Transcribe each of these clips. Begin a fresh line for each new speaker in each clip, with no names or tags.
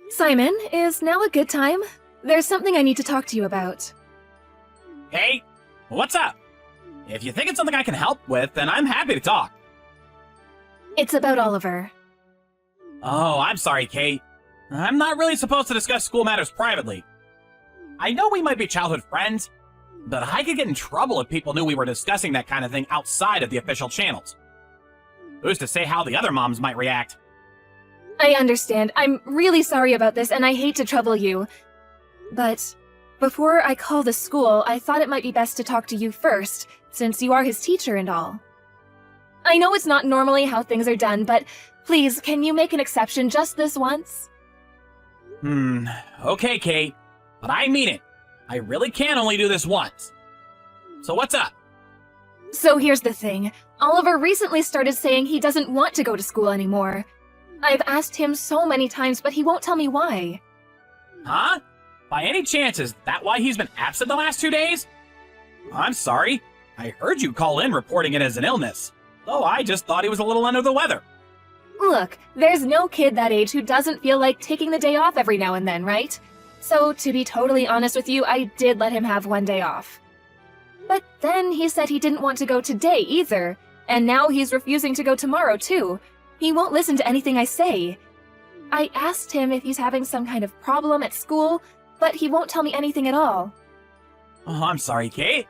Simon, is now a good time? There's something I need to talk to you about.
Hey, what's up? If you think it's something I can help with, then I'm happy to talk.
It's about Oliver.
Oh, I'm sorry, Kate. I'm not really supposed to discuss school matters privately. I know we might be childhood friends, but I could get in trouble if people knew we were discussing that kind of thing outside of the official channels. Who's to say how the other moms might react?
I understand. I'm really sorry about this, and I hate to trouble you. But before I call the school, I thought it might be best to talk to you first, since you are his teacher and all. I know it's not normally how things are done, but please, can you make an exception just this once?
Okay, Kate, but I mean it. I really can only do this once. So what's up?
So here's the thing. Oliver recently started saying he doesn't want to go to school anymore. I've asked him so many times, but he won't tell me why.
Huh? By any chance, is that why he's been absent the last 2 days? I'm sorry. I heard you call in reporting it as an illness. Though I just thought he was a little under the weather.
Look, there's no kid that age who doesn't feel like taking the day off every now and then, right? So, to be totally honest with you, I did let him have 1 day off. But then he said he didn't want to go today either, and now he's refusing to go tomorrow too. He won't listen to anything I say. I asked him if he's having some kind of problem at school, but he won't tell me anything at all.
Oh, I'm sorry, Kate.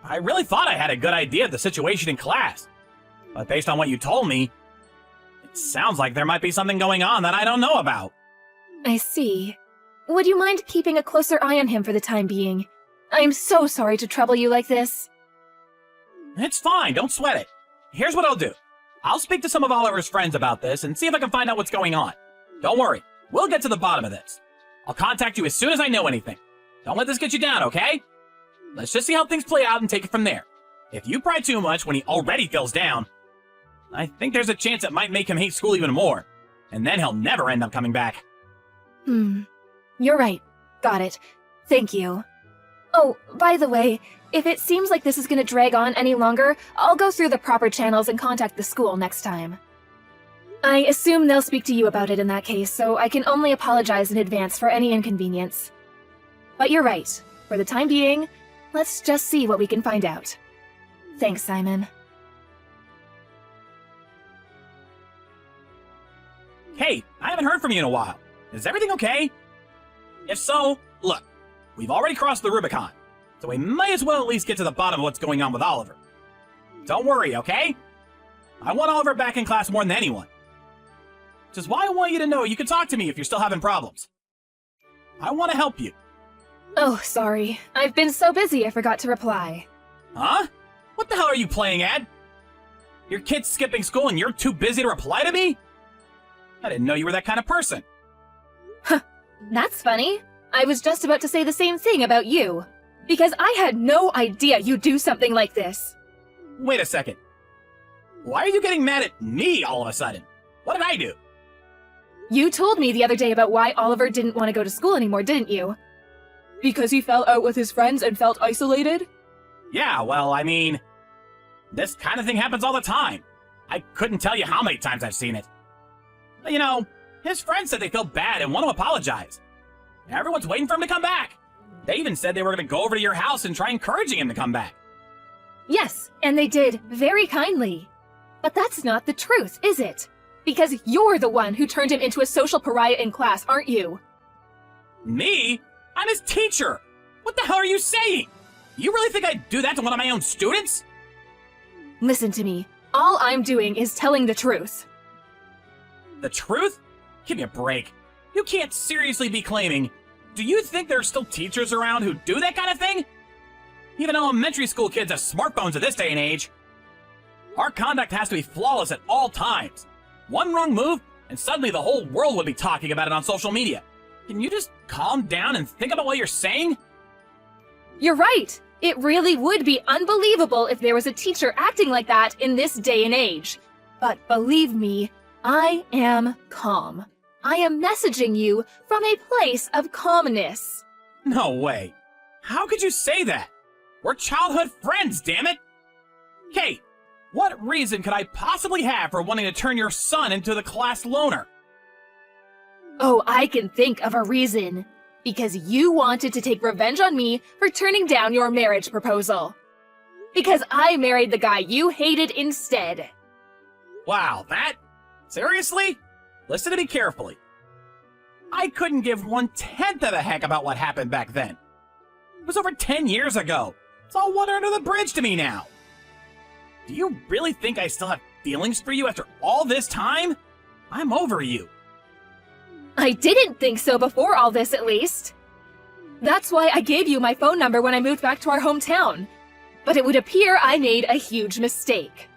I really thought I had a good idea of the situation in class. But based on what you told me, it sounds like there might be something going on that I don't know about.
I see. Would you mind keeping a closer eye on him for the time being? I'm so sorry to trouble you like this.
It's fine, don't sweat it. Here's what I'll do. I'll speak to some of Oliver's friends about this and see if I can find out what's going on. Don't worry, we'll get to the bottom of this. I'll contact you as soon as I know anything. Don't let this get you down, okay? Let's just see how things play out and take it from there. If you pry too much when he already feels down, I think there's a chance it might make him hate school even more. And then he'll never end up coming back.
You're right. Got it. Thank you. Oh, by the way, if it seems like this is going to drag on any longer, I'll go through the proper channels and contact the school next time. I assume they'll speak to you about it in that case, so I can only apologize in advance for any inconvenience. But you're right. For the time being, let's just see what we can find out. Thanks, Simon.
Hey, I haven't heard from you in a while. Is everything okay? If so, look, we've already crossed the Rubicon, so we might as well at least get to the bottom of what's going on with Oliver. Don't worry, okay? I want Oliver back in class more than anyone. Which is why I want you to know you can talk to me if you're still having problems. I want to help you.
Oh, sorry. I've been so busy I forgot to reply.
Huh? What the hell are you playing at? Your kid's skipping school and you're too busy to reply to me? I didn't know you were that kind of person.
Huh, that's funny. I was just about to say the same thing about you. Because I had no idea you'd do something like this.
Wait a second. Why are you getting mad at me all of a sudden? What did I do?
You told me the other day about why Oliver didn't want to go to school anymore, didn't you? Because he fell out with his friends and felt isolated?
Yeah, well, I mean, this kind of thing happens all the time. I couldn't tell you how many times I've seen it. But, you know, his friends said they feel bad and want to apologize. Everyone's waiting for him to come back. They even said they were going to go over to your house and try encouraging him to come back.
Yes, and they did, very kindly. But that's not the truth, is it? Because you're the one who turned him into a social pariah in class, aren't you?
Me? I'm his teacher! What the hell are you saying? You really think I'd do that to one of my own students?
Listen to me. All I'm doing is telling the truth.
The truth? Give me a break. You can't seriously be claiming... Do you think there are still teachers around who do that kind of thing? Even elementary school kids have smartphones at this day and age. Our conduct has to be flawless at all times. One wrong move, and suddenly the whole world would be talking about it on social media. Can you just calm down and think about what you're saying?
You're right. It really would be unbelievable if there was a teacher acting like that in this day and age. But believe me, I am calm. I am messaging you from a place of calmness.
No way. How could you say that? We're childhood friends, damn it! Kate, what reason could I possibly have for wanting to turn your son into the class loner?
Oh, I can think of a reason. Because you wanted to take revenge on me for turning down your marriage proposal. Because I married the guy you hated instead.
Wow, that? Seriously? Listen to me carefully. I couldn't give 1/10 of a heck about what happened back then. It was over 10 years ago. It's all water under the bridge to me now. Do you really think I still have feelings for you after all this time? I'm over you.
I didn't think so before all this, at least. That's why I gave you my phone number when I moved back to our hometown. But it would appear I made a huge mistake.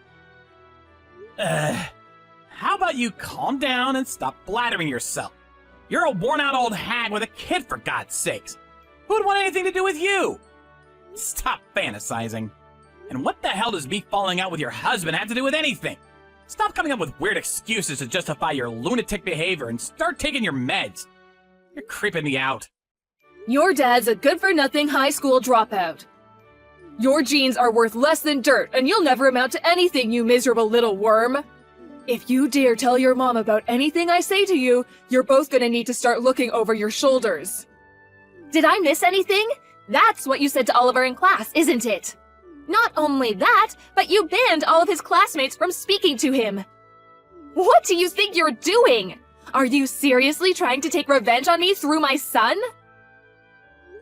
How about you calm down and stop blathering yourself? You're a worn-out old hag with a kid, for God's sakes. Who would want anything to do with you? Stop fantasizing. And what the hell does me falling out with your husband have to do with anything? Stop coming up with weird excuses to justify your lunatic behavior and start taking your meds. You're creeping me out.
Your dad's a good-for-nothing high school dropout. Your genes are worth less than dirt, and you'll never amount to anything, you miserable little worm. If you dare tell your mom about anything I say to you, you're both gonna need to start looking over your shoulders. Did I miss anything? That's what you said to Oliver in class, isn't it? Not only that, but you banned all of his classmates from speaking to him. What do you think you're doing? Are you seriously trying to take revenge on me through my son?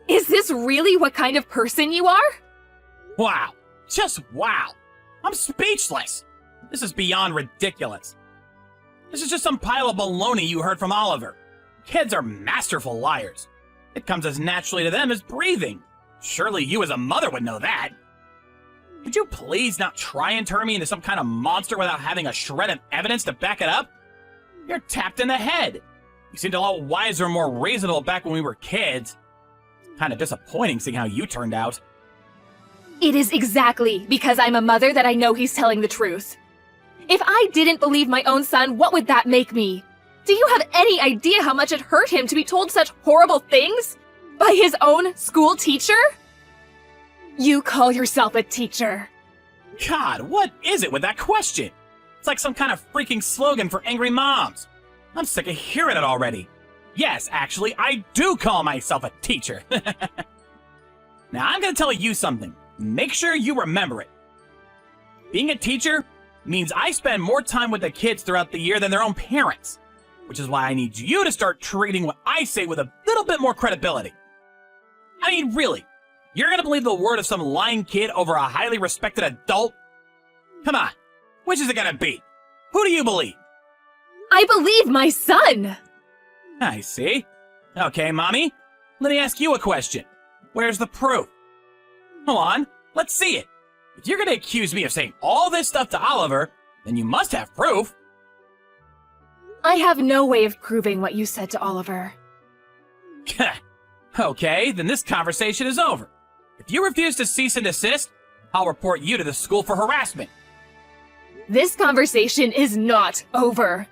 Is this really what kind of person you are?
Wow. Just wow. I'm speechless. This is beyond ridiculous. This is just some pile of baloney you heard from Oliver. Kids are masterful liars. It comes as naturally to them as breathing. Surely you as a mother would know that. Could you please not try and turn me into some kind of monster without having a shred of evidence to back it up? You're tapped in the head. You seemed a lot wiser and more reasonable back when we were kids. It's kind of disappointing seeing how you turned out.
It is exactly because I'm a mother that I know he's telling the truth. If I didn't believe my own son, what would that make me? Do you have any idea how much it hurt him to be told such horrible things? By his own school teacher? You call yourself a teacher.
God, what is it with that question? It's like some kind of freaking slogan for angry moms. I'm sick of hearing it already. Yes, actually, I do call myself a teacher. Now, I'm gonna tell you something. Make sure you remember it. Being a teacher means I spend more time with the kids throughout the year than their own parents, which is why I need you to start treating what I say with a little bit more credibility. I mean, really, you're gonna believe the word of some lying kid over a highly respected adult? Come on, which is it gonna be? Who do you believe?
I believe my son!
I see. Okay, Mommy, let me ask you a question. Where's the proof? Hold on, let's see it. If you're gonna accuse me of saying all this stuff to Oliver, then you must have proof.
I have no way of proving what you said to Oliver.
Okay, then this conversation is over. If you refuse to cease and desist, I'll report you to the school for harassment.
This conversation is not over.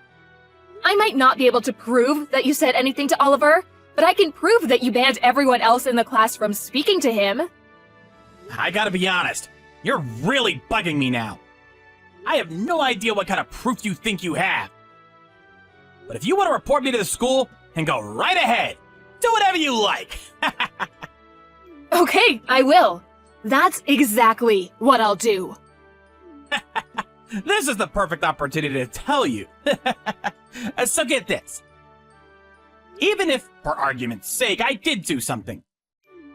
I might not be able to prove that you said anything to Oliver, but I can prove that you banned everyone else in the class from speaking to him.
I gotta be honest, you're really bugging me now. I have no idea what kind of proof you think you have. But if you want to report me to the school, then go right ahead. Do whatever you like.
Okay, I will. That's exactly what I'll do.
This is the perfect opportunity to tell you. So get this. Even if, for argument's sake, I did do something,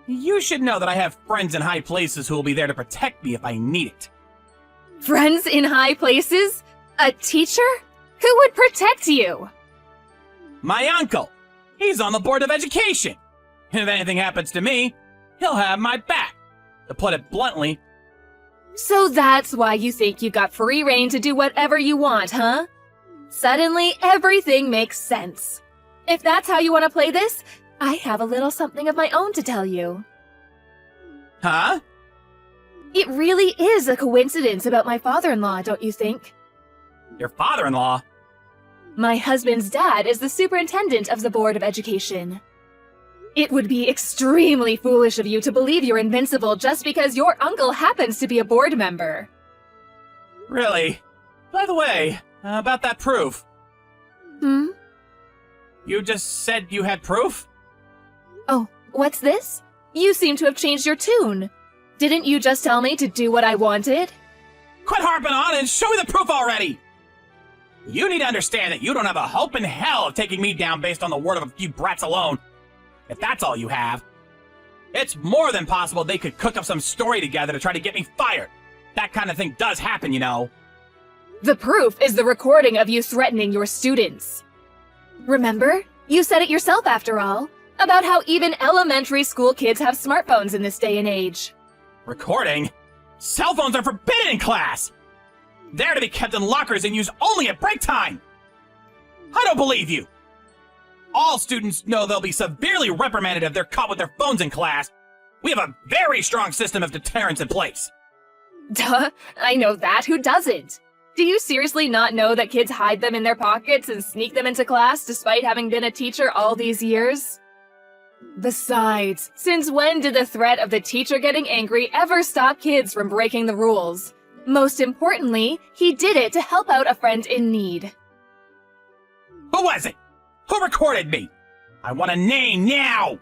you should know that I have friends in high places who will be there to protect me if I need it.
Friends in high places? A teacher? Who would protect you?
My uncle. He's on the Board of Education. If anything happens to me, he'll have my back. To put it bluntly.
So that's why you think you got free reign to do whatever you want, huh? Suddenly, everything makes sense. If that's how you want to play this, I have a little something of my own to tell you.
Huh?
It really is a coincidence about my father-in-law, don't you think?
Your father-in-law?
My husband's dad is the superintendent of the Board of Education. It would be extremely foolish of you to believe you're invincible just because your uncle happens to be a board member.
Really? By the way, about that proof. You just said you had proof?
Oh, what's this? You seem to have changed your tune. Didn't you just tell me to do what I wanted?
Quit harping on and show me the proof already! You need to understand that you don't have a hope in hell of taking me down based on the word of a few brats alone. If that's all you have. It's more than possible they could cook up some story together to try to get me fired. That kind of thing does happen, you know.
The proof is the recording of you threatening your students. Remember? You said it yourself after all, about how even elementary school kids have smartphones in this day and age.
Recording? Cell phones are forbidden in class! They're to be kept in lockers and used only at break time! I don't believe you! All students know they'll be severely reprimanded if they're caught with their phones in class. We have a very strong system of deterrence in place.
Duh, I know that. Who doesn't? Do you seriously not know that kids hide them in their pockets and sneak them into class despite having been a teacher all these years? Besides, since when did the threat of the teacher getting angry ever stop kids from breaking the rules? Most importantly, he did it to help out a friend in need.
Who was it? Who recorded me? I want a name now!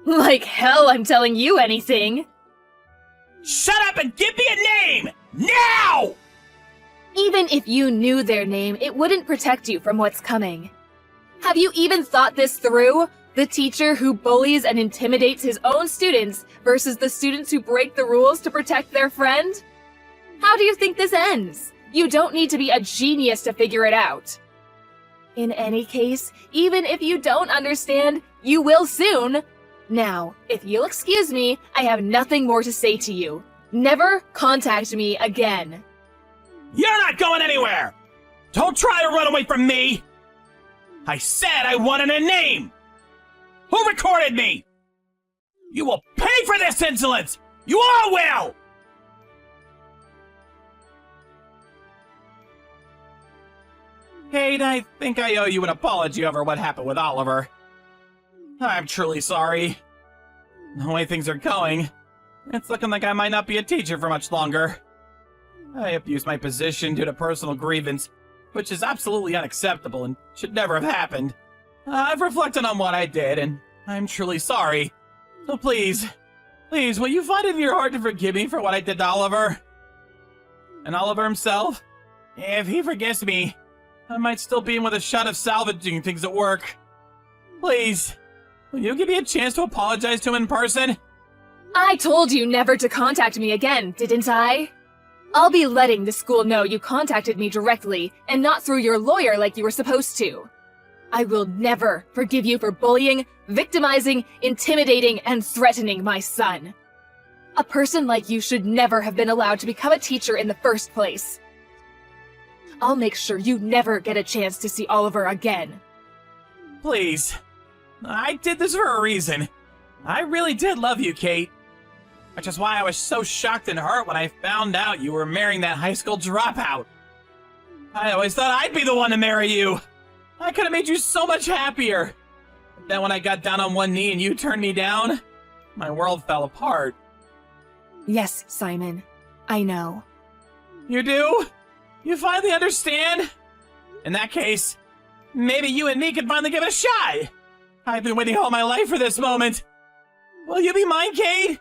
Like hell I'm telling you anything!
Shut up and give me a name! Now!
Even if you knew their name, it wouldn't protect you from what's coming. Have you even thought this through? The teacher who bullies and intimidates his own students versus the students who break the rules to protect their friend? How do you think this ends? You don't need to be a genius to figure it out. In any case, even if you don't understand, you will soon. Now, if you'll excuse me, I have nothing more to say to you. Never contact me again.
You're not going anywhere! Don't try to run away from me! I said I wanted a name! Who recorded me? You will pay for this insolence! You all will! Kate, I think I owe you an apology over what happened with Oliver. I'm truly sorry. The way things are going, it's looking like I might not be a teacher for much longer. I abused my position due to personal grievance, which is absolutely unacceptable and should never have happened. I've reflected on what I did, and I'm truly sorry. So please, will you find it in your heart to forgive me for what I did to Oliver? And Oliver himself? If he forgives me, I might still be in with a shot of salvaging things at work. Please, will you give me a chance to apologize to him in person?
I told you never to contact me again, didn't I? I'll be letting the school know you contacted me directly and not through your lawyer like you were supposed to. I will never forgive you for bullying, victimizing, intimidating, and threatening my son. A person like you should never have been allowed to become a teacher in the first place. I'll make sure you never get a chance to see Oliver again.
Please. I did this for a reason. I really did love you, Kate. Which is why I was so shocked and hurt when I found out you were marrying that high school dropout. I always thought I'd be the one to marry you. I could have made you so much happier. But then when I got down on one knee and you turned me down, my world fell apart.
Yes, Simon. I know.
You do? You finally understand? In that case, maybe you and me can finally give it a shot. I've been waiting all my life for this moment. Will you be mine, Kate?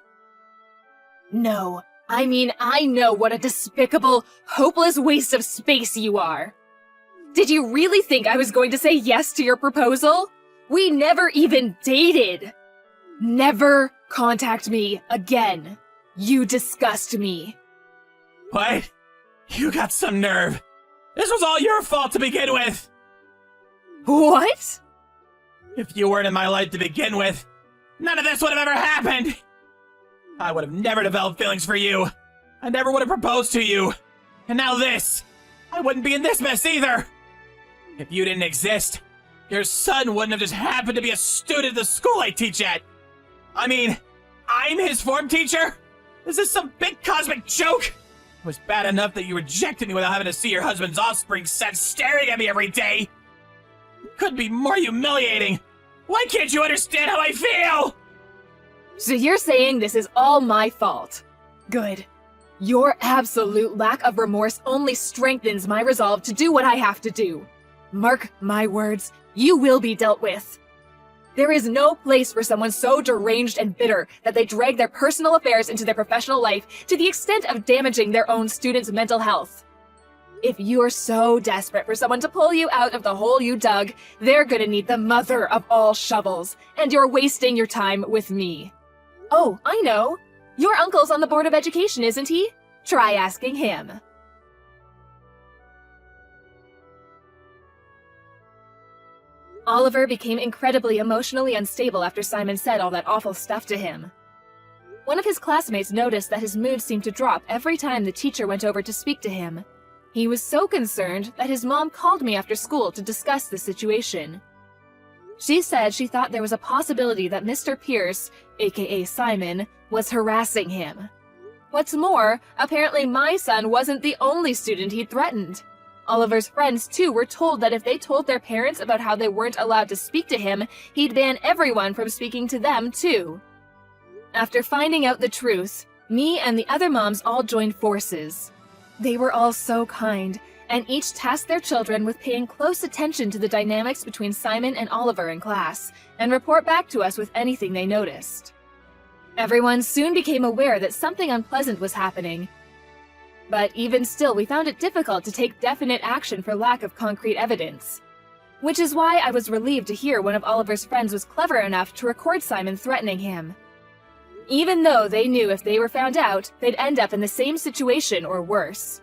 No. I mean, I know what a despicable, hopeless waste of space you are. Did you really think I was going to say yes to your proposal? We never even dated. Never contact me again. You disgust me.
What? You got some nerve. This was all your fault to begin with.
What?
If you weren't in my life to begin with, none of this would have ever happened. I would have never developed feelings for you. I never would have proposed to you. And now this. I wouldn't be in this mess either. If you didn't exist, your son wouldn't have just happened to be a student at the school I teach at. I mean, I'm his form teacher? Is this some big cosmic joke? It was bad enough that you rejected me without having to see your husband's offspring set staring at me every day. It couldn't be more humiliating. Why can't you understand how I feel?
So you're saying this is all my fault. Good. Your absolute lack of remorse only strengthens my resolve to do what I have to do. Mark my words, you will be dealt with. There is no place for someone so deranged and bitter that they drag their personal affairs into their professional life to the extent of damaging their own students' mental health. If you're so desperate for someone to pull you out of the hole you dug, they're gonna need the mother of all shovels, and you're wasting your time with me. Oh, I know. Your uncle's on the Board of Education, isn't he? Try asking him. Oliver became incredibly emotionally unstable after Simon said all that awful stuff to him. One of his classmates noticed that his mood seemed to drop every time the teacher went over to speak to him. He was so concerned that his mom called me after school to discuss the situation. She said she thought there was a possibility that Mr. Pierce, aka Simon, was harassing him. What's more, apparently my son wasn't the only student he'd threatened. Oliver's friends, too, were told that if they told their parents about how they weren't allowed to speak to him, he'd ban everyone from speaking to them, too. After finding out the truth, me and the other moms all joined forces. They were all so kind, and each tasked their children with paying close attention to the dynamics between Simon and Oliver in class, and report back to us with anything they noticed. Everyone soon became aware that something unpleasant was happening. But even still, we found it difficult to take definite action for lack of concrete evidence. Which is why I was relieved to hear one of Oliver's friends was clever enough to record Simon threatening him. Even though they knew if they were found out, they'd end up in the same situation or worse.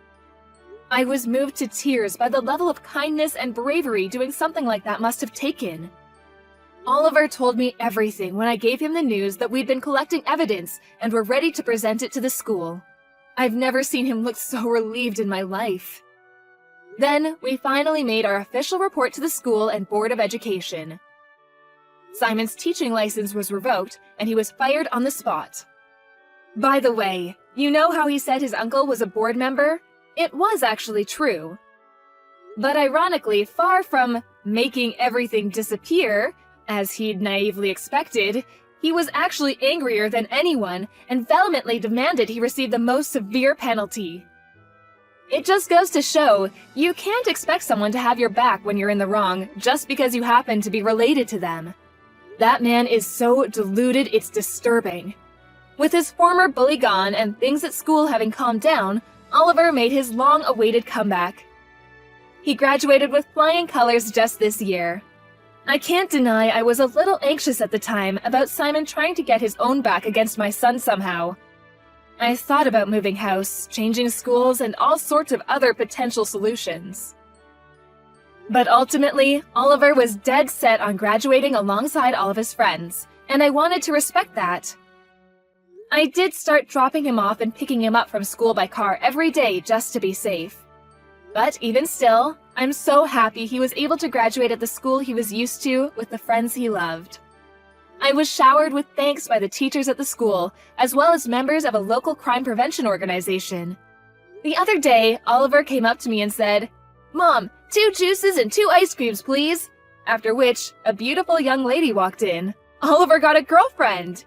I was moved to tears by the level of kindness and bravery doing something like that must have taken. Oliver told me everything when I gave him the news that we'd been collecting evidence and were ready to present it to the school. I've never seen him look so relieved in my life. Then, we finally made our official report to the school and Board of Education. Simon's teaching license was revoked, and he was fired on the spot. By the way, you know how he said his uncle was a board member? It was actually true. But ironically, far from making everything disappear, as he'd naively expected, he was actually angrier than anyone and vehemently demanded he receive the most severe penalty. It just goes to show, you can't expect someone to have your back when you're in the wrong just because you happen to be related to them. That man is so deluded it's disturbing. With his former bully gone and things at school having calmed down, Oliver made his long-awaited comeback. He graduated with flying colors just this year. I can't deny I was a little anxious at the time about Simon trying to get his own back against my son somehow. I thought about moving house, changing schools, and all sorts of other potential solutions. But ultimately, Oliver was dead set on graduating alongside all of his friends, and I wanted to respect that. I did start dropping him off and picking him up from school by car every day just to be safe. But even still, I'm so happy he was able to graduate at the school he was used to with the friends he loved. I was showered with thanks by the teachers at the school, as well as members of a local crime prevention organization. The other day, Oliver came up to me and said, "Mom, 2 juices and 2 ice creams, please." After which, a beautiful young lady walked in. Oliver got a girlfriend!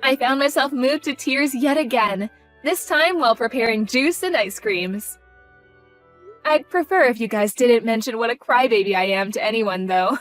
I found myself moved to tears yet again, this time while preparing juice and ice creams. I'd prefer if you guys didn't mention what a crybaby I am to anyone, though.